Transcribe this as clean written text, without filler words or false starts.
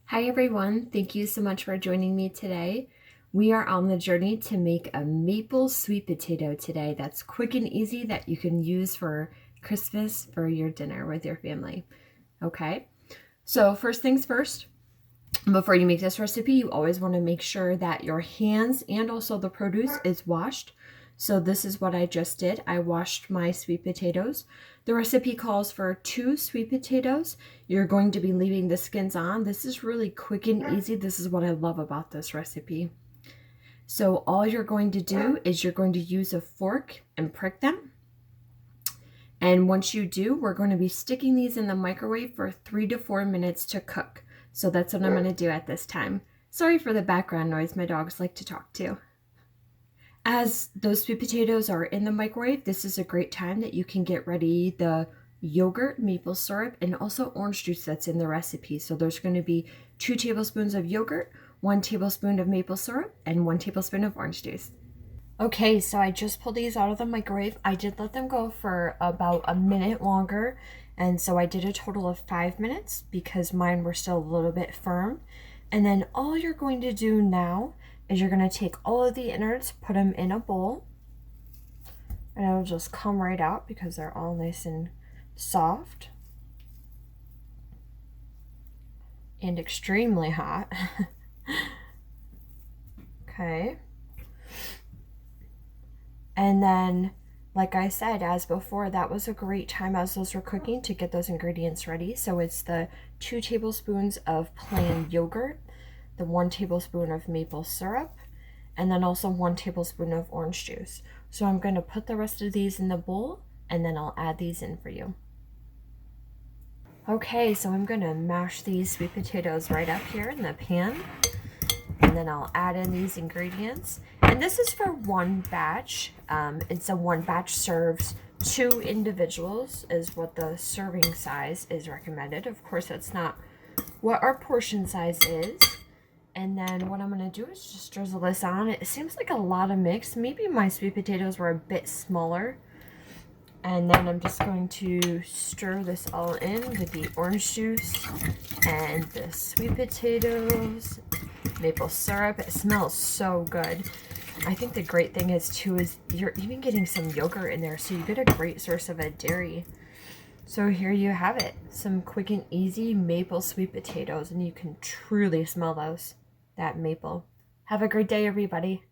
Hi everyone, thank you so much for joining me today. We are on the journey to make a maple sweet potato today that's quick and easy that you can use for Christmas for your dinner with your family. Okay, so first things first, before you make this recipe, you always want to make sure that your hands and also the produce is washed. So this is what I just did. I washed my sweet potatoes. The recipe calls for 2 sweet potatoes. You're going to be leaving the skins on. This is really quick and easy. This is what I love about this recipe. So all you're going to do is you're going to use a fork and prick them. And once you do, we're going to be sticking these in the microwave for 3 to 4 minutes to cook. So that's what I'm going to do at this time. Sorry for the background noise, my dogs like to talk too. As those sweet potatoes are in the microwave, this is a great time that you can get ready the yogurt, maple syrup, and also orange juice that's in the recipe. So there's going to be 2 tablespoons of yogurt, 1 tablespoon of maple syrup, and 1 tablespoon of orange juice. Okay, so I just pulled these out of the microwave. I did let them go for about a minute longer, and so I did a total of 5 minutes because mine were still a little bit firm. And then all you're going to do now is you're going to take all of the innards, put them in a bowl, and it'll just come right out because they're all nice and soft and extremely hot. Okay. And then, like I said, as before, that was a great time as those were cooking to get those ingredients ready. So it's the 2 tablespoons of plain yogurt, the 1 tablespoon of maple syrup, and then also 1 tablespoon of orange juice. So I'm going to put the rest of these in the bowl, and then I'll add these in for you. Okay, so I'm going to mash these sweet potatoes right up here in the pan. And then I'll add in these ingredients. And this is for one batch. It's a one batch serves 2 individuals is what the serving size is recommended. Of course, that's not what our portion size is. And then what I'm going to do is just drizzle this on. It seems like a lot of mix. Maybe my sweet potatoes were a bit smaller. And then I'm just going to stir this all in with the orange juice and the sweet potatoes, maple syrup. It smells so good. I think the great thing is too is you're even getting some yogurt in there, so you get a great source of a dairy. So here you have it, some quick and easy maple sweet potatoes, and you can truly smell that maple. Have a great day, everybody.